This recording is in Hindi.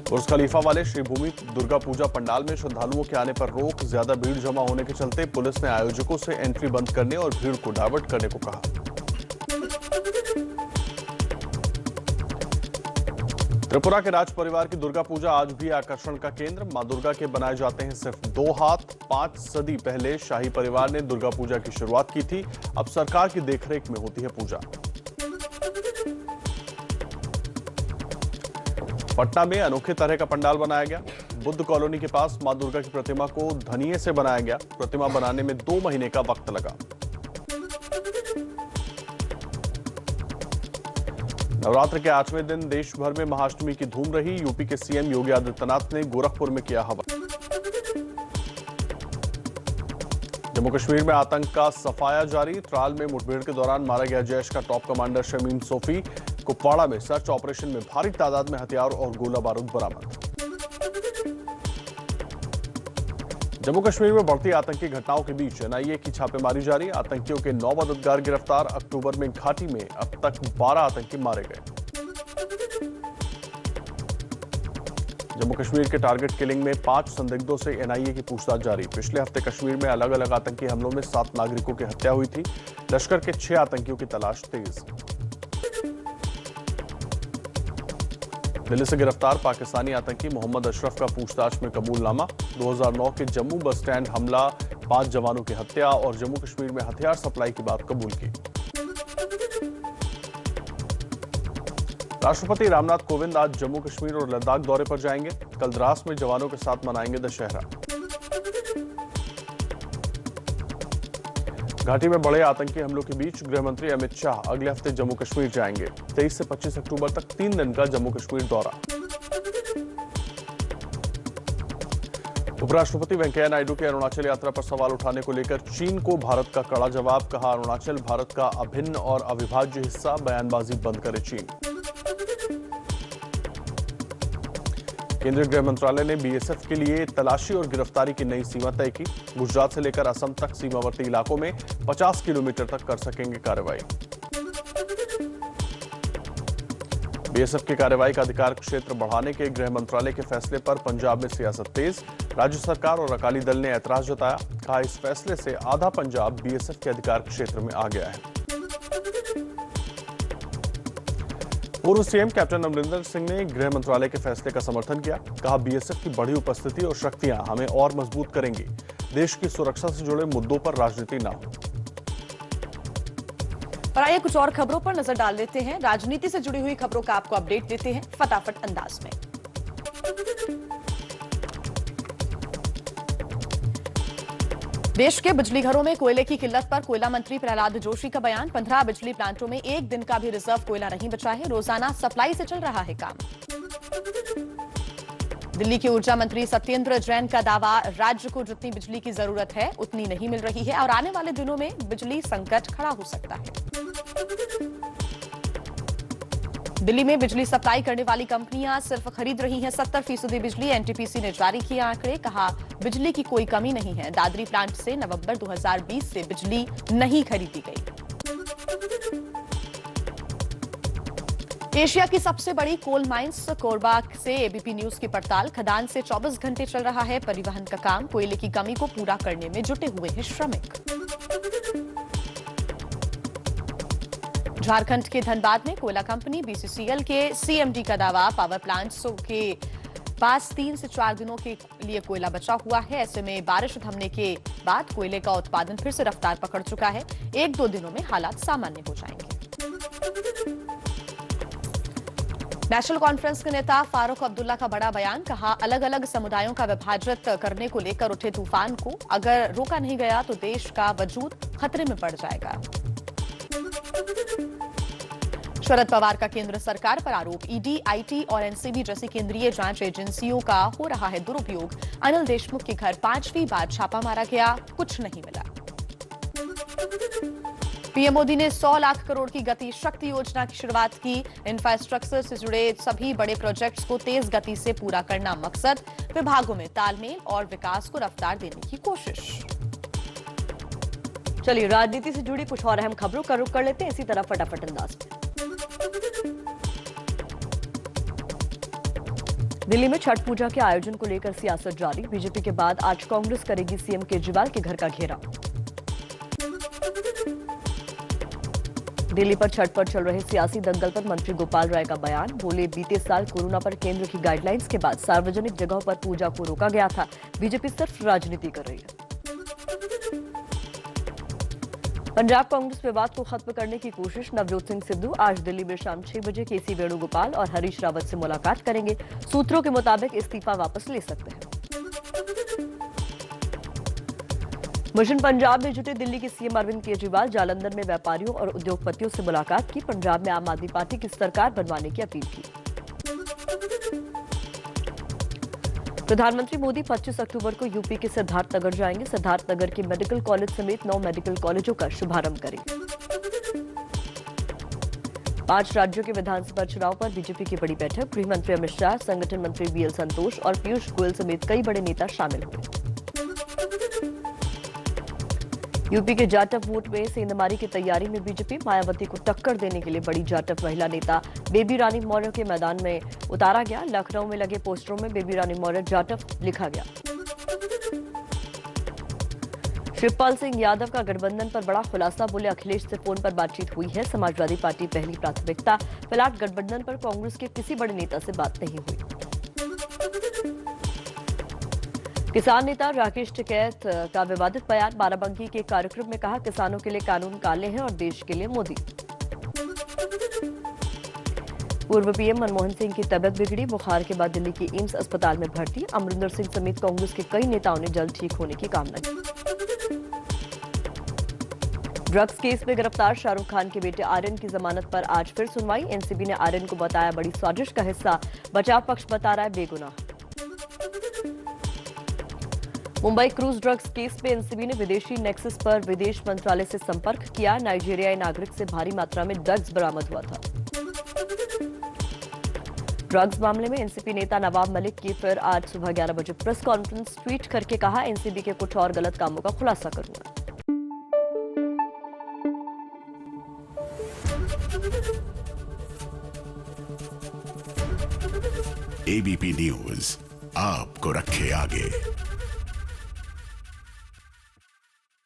बुर्ज खलीफा वाले श्री भूमि दुर्गा पूजा पंडाल में श्रद्धालुओं के आने पर रोक। ज्यादा भीड़ जमा होने के चलते पुलिस ने आयोजकों से एंट्री बंद करने और भीड़ को डाइवर्ट करने को कहा। त्रिपुरा के राज परिवार की दुर्गा पूजा आज भी आकर्षण का केंद्र। मां दुर्गा के बनाए जाते हैं सिर्फ 2 हाथ। 5 सदी पहले शाही परिवार ने दुर्गा पूजा की शुरुआत की थी। अब सरकार की देखरेख में होती है पूजा। पटना में अनोखे तरह का पंडाल बनाया गया। बुद्ध कॉलोनी के पास मां दुर्गा की प्रतिमा को धनिये से बनाया गया। प्रतिमा बनाने में 2 महीने का वक्त लगा। नवरात्र के 8वें दिन देश भर में महाअष्टमी की धूम रही। यूपी के सीएम योगी आदित्यनाथ ने गोरखपुर में किया हवन। जम्मू कश्मीर में आतंक का सफाया जारी। त्राल में मुठभेड़ के दौरान मारा गया जैश का top commander Shamim Sophie. Kupwara में सर्च ऑपरेशन में भारी तादाद में हथियार और गोला बारूद बरामद। जम्मू कश्मीर में बढ़ती आतंकी घटनाओं के बीच एनआईए की छापेमारी जारी। आतंकियों के 9 मददगार गिरफ्तार। अक्टूबर में घाटी में अब तक 12 आतंकी मारे गए। जम्मू कश्मीर के टारगेट किलिंग में 5 संदिग्धों से एनआईए की पूछताछ जारी। पिछले हफ्ते कश्मीर में अलग अलग आतंकी हमलों में 7 नागरिकों की हत्या हुई थी। लश्कर के 6 आतंकियों की तलाश तेज। दिल्ली से गिरफ्तार पाकिस्तानी आतंकी मोहम्मद अशरफ का पूछताछ में कबूलनामा। 2009 के जम्मू बस स्टैंड हमला, 5 जवानों की हत्या और जम्मू कश्मीर में हथियार सप्लाई की बात कबूल की। राष्ट्रपति रामनाथ कोविंद आज जम्मू कश्मीर और लद्दाख दौरे पर जाएंगे। कल द्रास में जवानों के साथ मनाएंगे दशहरा। घाटी में बड़े आतंकी हमलों के बीच गृह मंत्री अमित शाह अगले हफ्ते जम्मू कश्मीर जाएंगे। 23 से 25 अक्टूबर तक 3 दिन का जम्मू कश्मीर दौरा। उपराष्ट्रपति वेंकैया नायडू के अरुणाचल यात्रा पर सवाल उठाने को लेकर चीन को भारत का कड़ा जवाब। कहा, अरुणाचल भारत का अभिन्न और अविभाज्य हिस्सा। बयानबाजी बंद करे चीन। केंद्रीय गृह मंत्रालय ने बीएसएफ के लिए तलाशी और गिरफ्तारी की नई सीमा तय की। गुजरात से लेकर असम तक सीमावर्ती इलाकों में 50 किलोमीटर तक कर सकेंगे कार्रवाई। बीएसएफ की कार्रवाई का अधिकार क्षेत्र बढ़ाने के गृह मंत्रालय के फैसले पर पंजाब में सियासत तेज। राज्य सरकार और अकाली दल ने ऐतराज जताया। कहा, इस फैसले से आधा पंजाब बीएसएफ के अधिकार क्षेत्र में आ गया है। पूर्व सीएम कैप्टन अमरिंदर सिंह ने गृह मंत्रालय के फैसले का समर्थन किया। कहा, बीएसएफ की बढ़ी उपस्थिति और शक्तियां हमें और मजबूत करेंगी। देश की सुरक्षा से जुड़े मुद्दों पर राजनीति ना हो। और आइए कुछ और खबरों पर नजर डाल लेते हैं। राजनीति से जुड़ी हुई खबरों का आपको अपडेट देते हैं फटाफट अंदाज में। देश के बिजली घरों में कोयले की किल्लत पर कोयला मंत्री प्रहलाद जोशी का बयान। 15 बिजली प्लांटों में 1 दिन का भी रिजर्व कोयला नहीं बचा है। रोजाना सप्लाई से चल रहा है काम। दिल्ली के ऊर्जा मंत्री सत्येंद्र जैन का दावा, राज्य को जितनी बिजली की जरूरत है उतनी नहीं मिल रही है और आने वाले दिनों में बिजली संकट खड़ा हो सकता है। दिल्ली में बिजली सप्लाई करने वाली कंपनियां सिर्फ खरीद रही हैं 70% बिजली। एनटीपीसी ने जारी किए आंकड़े। कहा, बिजली की कोई कमी नहीं है। दादरी प्लांट से नवंबर 2020 से बिजली नहीं खरीदी गई। एशिया की सबसे बड़ी कोल माइंस कोरबा से एबीपी न्यूज की पड़ताल। खदान से 24 घंटे चल रहा है परिवहन का काम। कोयले की कमी को पूरा करने में जुटे हुए हैं श्रमिक। झारखंड के धनबाद में कोयला कंपनी बीसीसीएल के सीएमडी का दावा, पावर प्लांट्स के पास 3 से 4 दिनों के लिए कोयला बचा हुआ है। ऐसे में बारिश थमने के बाद कोयले का उत्पादन फिर से रफ्तार पकड़ चुका है। 1-2 दिनों में हालात सामान्य हो जाएंगे। नेशनल कॉन्फ्रेंस के नेता फारूक अब्दुल्ला का बड़ा बयान। कहा, अलग अलग समुदायों का विभाजित करने को लेकर उठे तूफान को अगर रोका नहीं गया तो देश का वजूद खतरे में पड़ जाएगा। शरद पवार का केंद्र सरकार पर आरोप। ईडी, आईटी और एनसीबी जैसी केंद्रीय जांच एजेंसियों का हो रहा है दुरुपयोग। अनिल देशमुख के घर 5वीं बार छापा मारा गया, कुछ नहीं मिला। पीएम मोदी ने 100 लाख करोड़ की गति शक्ति योजना की शुरुआत की। इंफ्रास्ट्रक्चर से जुड़े सभी बड़े प्रोजेक्ट्स को तेज गति से पूरा करना मकसद। विभागों में तालमेल और विकास को रफ्तार देने की कोशिश। चलिए राजनीति से जुड़ी कुछ और अहम खबरों का रुख कर लेते हैं इसी तरह फटाफट अंदाज में। दिल्ली में छठ पूजा के आयोजन को लेकर सियासत जारी। बीजेपी के बाद आज कांग्रेस करेगी सीएम केजरीवाल के घर का घेराव। दिल्ली पर छठ पर चल रहे सियासी दंगल पर मंत्री गोपाल राय का बयान। बोले, बीते साल कोरोना पर केंद्र की गाइडलाइंस के बाद सार्वजनिक जगहों पर पूजा को रोका गया था। बीजेपी सिर्फ राजनीति कर रही है। पंजाब कांग्रेस विवाद को खत्म करने की कोशिश। नवजोत सिंह सिद्धू आज दिल्ली में शाम 6 बजे केसी वेणुगोपाल और हरीश रावत से मुलाकात करेंगे। सूत्रों के मुताबिक इस्तीफा वापस ले सकते हैं। मिशन पंजाब में जुटे दिल्ली के सीएम अरविंद केजरीवाल जालंधर में व्यापारियों और उद्योगपतियों से मुलाकात की। पंजाब में आम आदमी पार्टी की सरकार बनवाने की अपील की। प्रधानमंत्री मोदी 25 अक्टूबर को यूपी के सिद्धार्थनगर जाएंगे। सिद्धार्थनगर के मेडिकल कॉलेज समेत 9 मेडिकल कॉलेजों का शुभारंभ करेंगे। 5 राज्यों के विधानसभा चुनाव पर बीजेपी की बड़ी बैठक। गृह मंत्री अमित शाह, संगठन मंत्री बीएल संतोष और पीयूष गोयल समेत कई बड़े नेता शामिल हुए। यूपी के जाटव वोट में सेंधमारी की तैयारी में बीजेपी। मायावती को टक्कर देने के लिए बड़ी जाटव महिला नेता बेबी रानी मौर्य के मैदान में उतारा गया। लखनऊ में लगे पोस्टरों में बेबी रानी मौर्य जाटव लिखा गया। शिवपाल सिंह यादव का गठबंधन पर बड़ा खुलासा। बोले, अखिलेश से फोन पर बातचीत हुई है। समाजवादी पार्टी पहली प्राथमिकता। फिलहाल गठबंधन पर कांग्रेस के किसी बड़े नेता से बात नहीं हुई। किसान नेता राकेश टिकैत का विवादित बयान। बाराबंकी के कार्यक्रम में कहा, किसानों के लिए कानून काले हैं और देश के लिए मोदी। पूर्व पीएम मनमोहन सिंह की तबियत बिगड़ी। बुखार के बाद दिल्ली के एम्स अस्पताल में भर्ती। अमरिंदर सिंह समेत कांग्रेस के कई नेताओं ने जल्द ठीक होने की कामना की। ड्रग्स केस में गिरफ्तार शाहरुख खान के बेटे आर्यन की जमानत पर आज फिर सुनवाई। एनसीबी ने आर्यन को बताया बड़ी साजिश का हिस्सा। बचाव पक्ष बता रहा है बेगुनाह। मुंबई क्रूज ड्रग्स केस में एनसीबी ने विदेशी नेक्सस पर विदेश मंत्रालय से संपर्क किया। नाइजीरियाई नागरिक से भारी मात्रा में ड्रग्स बरामद हुआ था। ड्रग्स मामले में एनसीपी नेता नवाब मलिक की फिर आज सुबह 11 बजे प्रेस कॉन्फ्रेंस। ट्वीट करके कहा, एनसीबी के कुछ और गलत कामों का खुलासा करूंगा। एबीपी न्यूज आपको रखे आगे।